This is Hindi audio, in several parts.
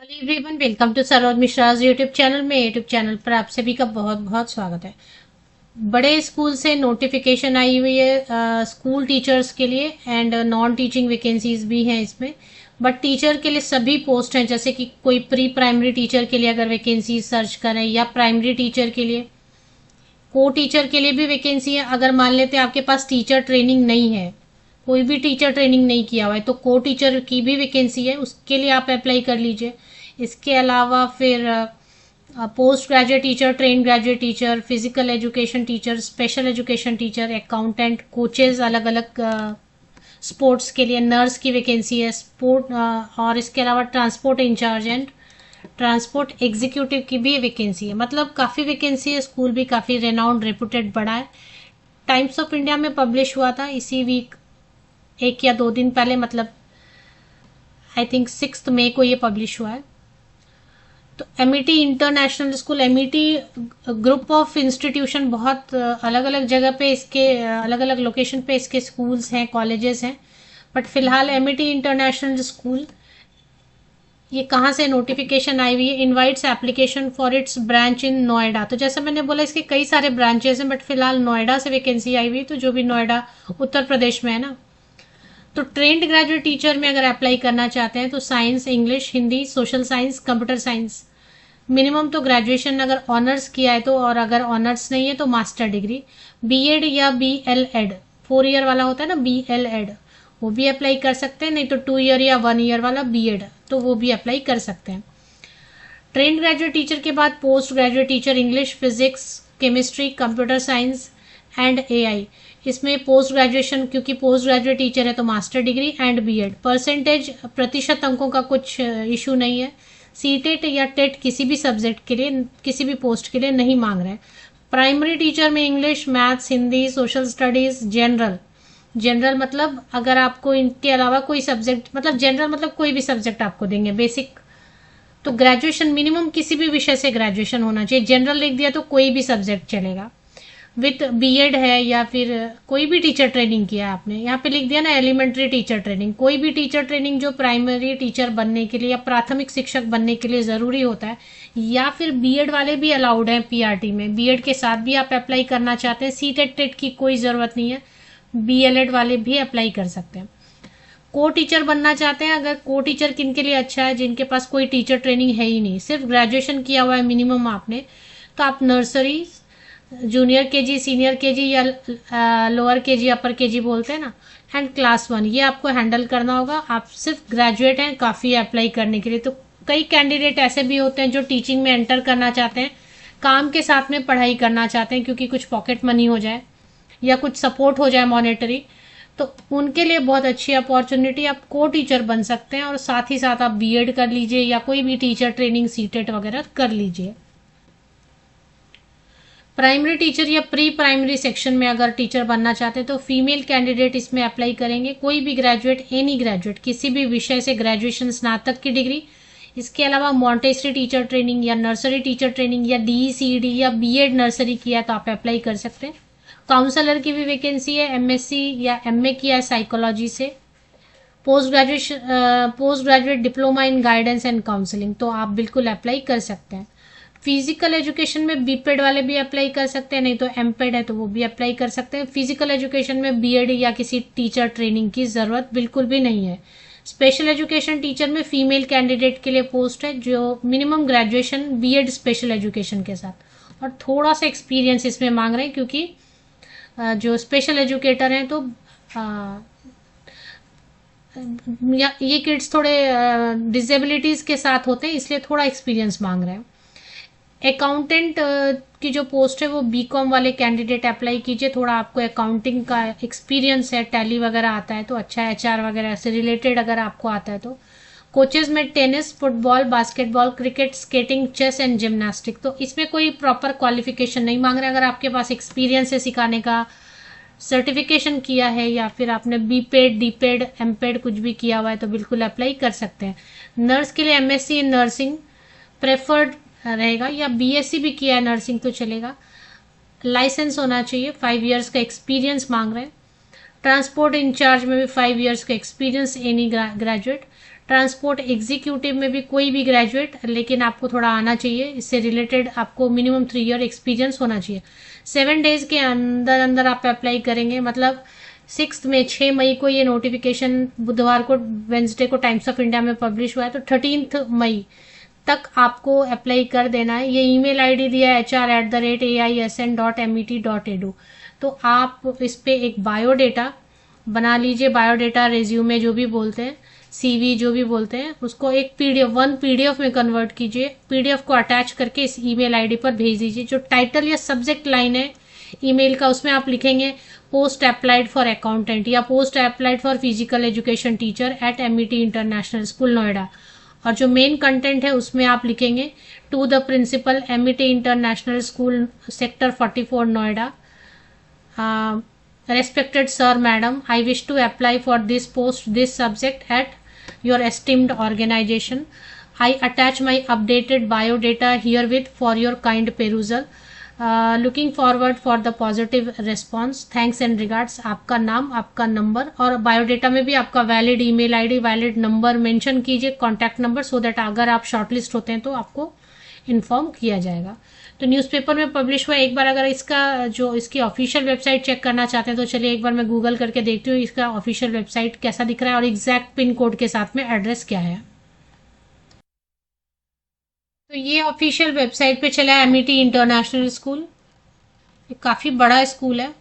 Hello everyone, welcome to Saroj Mishra's YouTube channel में। यूट्यूब चैनल पर आप सभी का बहुत बहुत स्वागत है। बड़े स्कूल से नोटिफिकेशन आई हुई है स्कूल टीचर्स के लिए एंड नॉन टीचिंग वैकेंसीज भी हैं इसमें। बट टीचर के लिए सभी पोस्ट हैं, जैसे कि कोई प्री प्राइमरी टीचर के लिए अगर वैकेंसी सर्च करें या प्राइमरी टीचर के लिए, को टीचर के लिए भी वैकेंसी है। अगर मान लेते हैं आपके पास टीचर ट्रेनिंग नहीं है, कोई भी टीचर ट्रेनिंग नहीं किया हुआ है, तो को टीचर की भी वैकेंसी है, उसके लिए आप अप्लाई कर लीजिए। इसके अलावा फिर post graduate teacher, train graduate teacher, physical education teacher, special education teacher, accountant, coaches अलग अलग स्पोर्ट्स के लिए, नर्स की वैकेंसी है, स्पोर्ट और इसके अलावा transport in charge and transport executive की भी वैकेंसी है। मतलब काफ़ी वैकेंसी है। स्कूल भी काफ़ी रेनाउंड रेपुटेड बड़ा है। टाइम्स ऑफ इंडिया में पब्लिश हुआ था इसी वीक, एक या दो दिन पहले, मतलब आई थिंक 6 मई को ये पब्लिश हुआ है। तो MET international school, MET group of institution, बहुत अलग अलग जगह पे इसके अलग अलग लोकेशन पे इसके स्कूल्स हैं, कॉलेजेस हैं। बट फिलहाल एमईटी इंटरनेशनल स्कूल, ये कहाँ से नोटिफिकेशन आई हुई है, invites application for its branch इन नोएडा। तो जैसा मैंने बोला, इसके कई सारे ब्रांचेस हैं, बट फिलहाल नोएडा से वैकेंसी आई हुई है, तो जो भी नोएडा उत्तर प्रदेश में है ना। तो ट्रेंड ग्रेजुएट टीचर में अगर अप्लाई करना चाहते हैं तो science, English, Hindi, social science, computer science, minimum तो ग्रेजुएशन अगर ऑनर्स किया है तो, और अगर ऑनर्स नहीं है तो मास्टर डिग्री, बीएड या बीएलएड, 4 ईयर वाला होता है ना बीएलएड, वो भी अप्लाई कर सकते हैं। नहीं तो 2 ईयर या 1 ईयर वाला बीएड, तो वो भी अप्लाई कर सकते हैं। ट्रेंड ग्रेजुएट टीचर के बाद post graduate teacher, English, physics, chemistry, computer science and AI. इसमें पोस्ट ग्रेजुएशन, क्योंकि पोस्ट ग्रेजुएट टीचर है तो master degree and BEd. Percentage, प्रतिशत अंकों का कुछ इशू नहीं है। सीटेट या टेट किसी भी सब्जेक्ट के लिए, किसी भी पोस्ट के लिए नहीं मांग रहे हैं। प्राइमरी टीचर में English, maths, Hindi, social studies, general. General मतलब अगर आपको इनके अलावा कोई सब्जेक्ट, मतलब जनरल मतलब कोई भी सब्जेक्ट आपको देंगे बेसिक। तो ग्रेजुएशन मिनिमम किसी भी विषय से ग्रेजुएशन होना चाहिए। जनरल लिख दिया तो कोई भी सब्जेक्ट चलेगा। विथ बीएड है या फिर कोई भी टीचर ट्रेनिंग किया है आपने, यहाँ पे लिख दिया ना एलिमेंट्री टीचर ट्रेनिंग, कोई भी टीचर ट्रेनिंग जो प्राइमरी टीचर बनने के लिए या प्राथमिक शिक्षक बनने के लिए ज़रूरी होता है। या फिर बीएड वाले भी अलाउड हैं पीआरटी में, बीएड के साथ भी आप अप्लाई करना चाहते हैं, सीटेट टेट की कोई ज़रूरत नहीं है, बीएलएड वाले भी अप्लाई कर सकते हैं। को टीचर बनना चाहते हैं, अगर को टीचर किन के लिए अच्छा है, जिनके पास कोई टीचर ट्रेनिंग है ही नहीं, सिर्फ ग्रेजुएशन किया हुआ है मिनिमम आपने, तो आप nursery, junior KG, senior KG या लोअर केजी, अपर केजी बोलते हैं ना, एंड क्लास 1, ये आपको हैंडल करना होगा। आप सिर्फ ग्रेजुएट हैं, काफ़ी है अप्लाई करने के लिए। तो कई कैंडिडेट ऐसे भी होते हैं जो टीचिंग में एंटर करना चाहते हैं, काम के साथ में पढ़ाई करना चाहते हैं, क्योंकि कुछ पॉकेट मनी हो जाए या कुछ सपोर्ट हो जाए मॉनेटरी, तो उनके लिए बहुत अच्छी अपॉर्चुनिटी। आप को टीचर बन सकते हैं और साथ ही साथ आप बीएड कर लीजिए या कोई भी टीचर ट्रेनिंग सीटेट वगैरह कर लीजिए। प्राइमरी टीचर या प्री प्राइमरी सेक्शन में अगर टीचर बनना चाहते हैं तो फीमेल कैंडिडेट इसमें अप्लाई करेंगे। कोई भी ग्रेजुएट, एनी ग्रेजुएट, किसी भी विषय से ग्रेजुएशन, स्नातक की डिग्री। इसके अलावा मॉन्टेसरी टीचर ट्रेनिंग या नर्सरी टीचर ट्रेनिंग या डीईसीडी या बीएड नर्सरी किया तो आप अप्लाई कर सकते हैं। काउंसलर की भी वैकेंसी है, एमएससी या एमए किया है साइकोलॉजी से। Post graduate diploma in guidance and counselling, तो आप बिल्कुल अप्लाई कर सकते हैं। फिजिकल एजुकेशन में बीपेड वाले भी अप्लाई कर सकते हैं, नहीं तो एमपेड है तो वो भी अप्लाई कर सकते हैं। फिजिकल एजुकेशन में बीएड या किसी टीचर ट्रेनिंग की ज़रूरत बिल्कुल भी नहीं है। स्पेशल एजुकेशन टीचर में फीमेल कैंडिडेट के लिए पोस्ट है, जो minimum graduation BEd special education के साथ, और थोड़ा सा एक्सपीरियंस इसमें मांग रहे हैं, क्योंकि जो स्पेशल एजुकेटर हैं तो ये किड्स थोड़े डिसेबिलिटीज़ के साथ होते हैं, इसलिए थोड़ा एक्सपीरियंस मांग रहे हैं। अकाउंटेंट की जो पोस्ट है वो बीकॉम वाले कैंडिडेट अप्लाई कीजिए। थोड़ा आपको अकाउंटिंग का एक्सपीरियंस है, टैली वगैरह आता है तो अच्छा है, एचआर वगैरह से रिलेटेड अगर आपको आता है तो। कोचेज में tennis, football, basketball, cricket, skating, chess and gymnastic, तो इसमें कोई प्रॉपर क्वालिफिकेशन नहीं मांग रहे। अगर आपके पास एक्सपीरियंस है सिखाने का, सर्टिफिकेशन किया है या फिर आपने बीपेड, डीपेड, एमपेड कुछ भी किया हुआ है तो बिल्कुल अप्लाई कर सकते हैं। नर्स के लिए एमएससी इन नर्सिंग प्रेफर्ड रहेगा, या बीएससी भी किया है नर्सिंग तो चलेगा। लाइसेंस होना चाहिए, 5 ईयर्स का एक्सपीरियंस मांग रहे हैं। ट्रांसपोर्ट इंचार्ज में भी 5 ईयर्स का experience any graduate. Transport executive में भी कोई भी ग्रेजुएट, लेकिन आपको थोड़ा आना चाहिए, इससे रिलेटेड आपको मिनिमम 3 ईयर एक्सपीरियंस होना चाहिए। 7 डेज के अंदर अंदर आप अप्लाई करेंगे, मतलब 6 में 6 मई को ये नोटिफिकेशन बुधवार को वेंसडे को टाइम्स ऑफ इंडिया में पब्लिश हुआ है, तो 13 मई तक आपको अप्लाई कर देना है। ये ईमेल आईडी दिया है hr@aisn.met.edu। तो आप इस पे एक बायोडेटा बना लीजिए, बायोडेटा रेज्यूमे जो भी बोलते हैं, सीवी जो भी बोलते हैं, उसको एक पीडीएफ में कन्वर्ट कीजिए। पीडीएफ को अटैच करके इस ईमेल आईडी पर भेज दीजिए। जो टाइटल या सब्जेक्ट लाइन है ईमेल का, उसमें आप लिखेंगे पोस्ट अप्लाइड फॉर अकाउंटेंट या post applied for physical education teacher at MET international school Noida. और जो मेन कंटेंट है उसमें आप लिखेंगे to the principal MET international school sector 44 Noida, respected sir madam, I wish to apply for this post, this subject at your esteemed organization. I attach my updated biodata herewith for your kind perusal. Looking forward for the positive response. Thanks and regards। आपका नाम, आपका नंबर, और बायोडेटा में भी आपका valid email ID, valid number mention कीजिए, कॉन्टैक्ट नंबर, सो दैट अगर आप शॉर्टलिस्ट होते हैं तो आपको इन्फॉर्म किया जाएगा। तो न्यूज़पेपर में पब्लिश हुआ। एक बार अगर इसका जो इसकी ऑफिशियल वेबसाइट चेक करना चाहते हैं तो चलिए एक बार मैं गूगल करके देखती हूँ इसका ऑफिशियल वेबसाइट कैसा दिख रहा है और एग्जैक्ट पिन कोड के साथ में एड्रेस क्या है। तो ये ऑफिशियल वेबसाइट पे चला है एमईटी इंटरनेशनल स्कूल। ये काफ़ी बड़ा स्कूल है।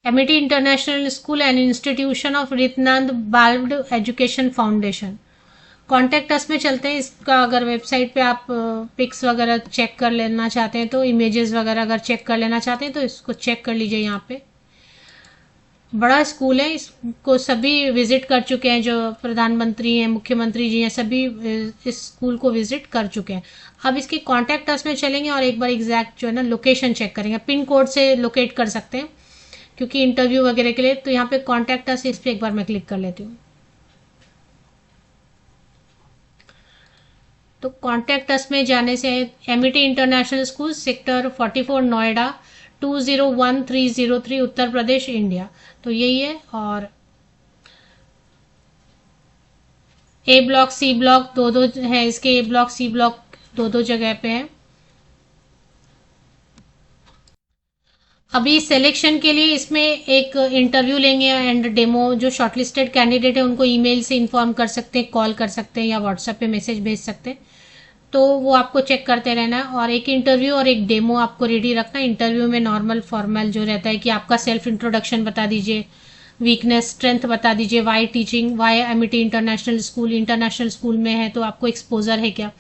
MET international school and institution of Ritnand Balved education foundation. Contact us में चलते हैं। इसका अगर वेबसाइट पे आप पिक्स वगैरह चेक कर लेना चाहते हैं, तो इमेजेस वगैरह अगर चेक कर लेना चाहते हैं तो इसको चेक कर लीजिए। यहाँ पे बड़ा स्कूल है, इसको सभी विजिट कर चुके हैं, जो प्रधानमंत्री हैं, मुख्यमंत्री जी हैं, सभी इस स्कूल को विजिट कर चुके हैं। अब इसके कॉन्टैक्ट अस में चलेंगे और एक बार एग्जैक्ट जो है ना लोकेशन चेक करेंगे। पिन कोड से लोकेट कर सकते हैं क्योंकि इंटरव्यू वगैरह के लिए। तो यहाँ पे कॉन्टैक्ट अस, इस पर एक बार मैं क्लिक कर लेती हूँ। तो कॉन्टैक्ट अस में जाने से MET international school sector 44 Noida 201303 Uttar Pradesh India, तो यही है। और ए ब्लॉक सी ब्लॉक दो है इसके, ए ब्लॉक सी ब्लॉक दो जगह पे है। अभी सिलेक्शन के लिए इसमें एक इंटरव्यू लेंगे एंड डेमो। जो शॉर्टलिस्टेड कैंडिडेट है उनको ईमेल से इन्फॉर्म कर सकते हैं, कॉल कर सकते हैं या व्हाट्सएप पे मैसेज भेज सकते हैं। तो वो आपको चेक करते रहना है। और एक इंटरव्यू और एक डेमो आपको रेडी रखना है। इंटरव्यू में नॉर्मल फॉर्मल जो रहता है कि आपका सेल्फ इंट्रोडक्शन बता दीजिए, वीकनेस स्ट्रेंथ बता दीजिए, why teaching, why MET international school में है तो आपको एक्सपोजर है क्या।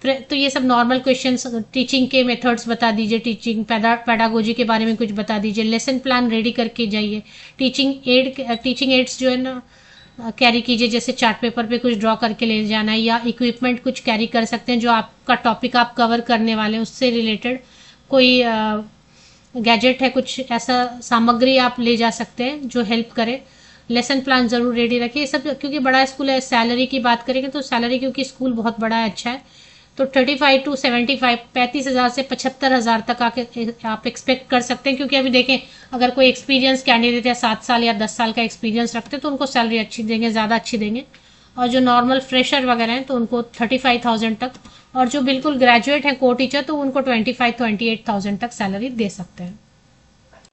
तो ये सब नॉर्मल क्वेश्चंस। टीचिंग के मेथड्स बता दीजिए, टीचिंग पैडागोजी के बारे में कुछ बता दीजिए। लेसन प्लान रेडी करके जाइए। टीचिंग एड्स जो है ना कैरी कीजिए, जैसे चार्ट पेपर पे कुछ ड्रॉ करके ले जाना है, या इक्विपमेंट कुछ कैरी कर सकते हैं जो आपका टॉपिक आप कवर करने वाले हैं उससे रिलेटेड। कोई गैजेट है, कुछ ऐसा सामग्री आप ले जा सकते हैं जो हेल्प करे। लेसन प्लान जरूर रेडी रखिए। सब क्योंकि बड़ा स्कूल है। सैलरी की बात करेंगे तो सैलरी, क्योंकि स्कूल बहुत बड़ा है, अच्छा है, तो 35 to 75 35,000 से 75,000 तक आप एक्सपेक्ट कर सकते हैं। क्योंकि अभी देखें, अगर कोई एक्सपीरियंस कैंडिडेट या 7 साल या 10 साल का एक्सपीरियंस रखते हैं तो उनको सैलरी अच्छी देंगे, ज़्यादा अच्छी देंगे। और जो नॉर्मल फ्रेशर वगैरह हैं तो उनको 35,000 तक, और जो बिल्कुल ग्रेजुएट हैं को टीचर तो उनको 25-28,000 तक सैलरी दे सकते हैं।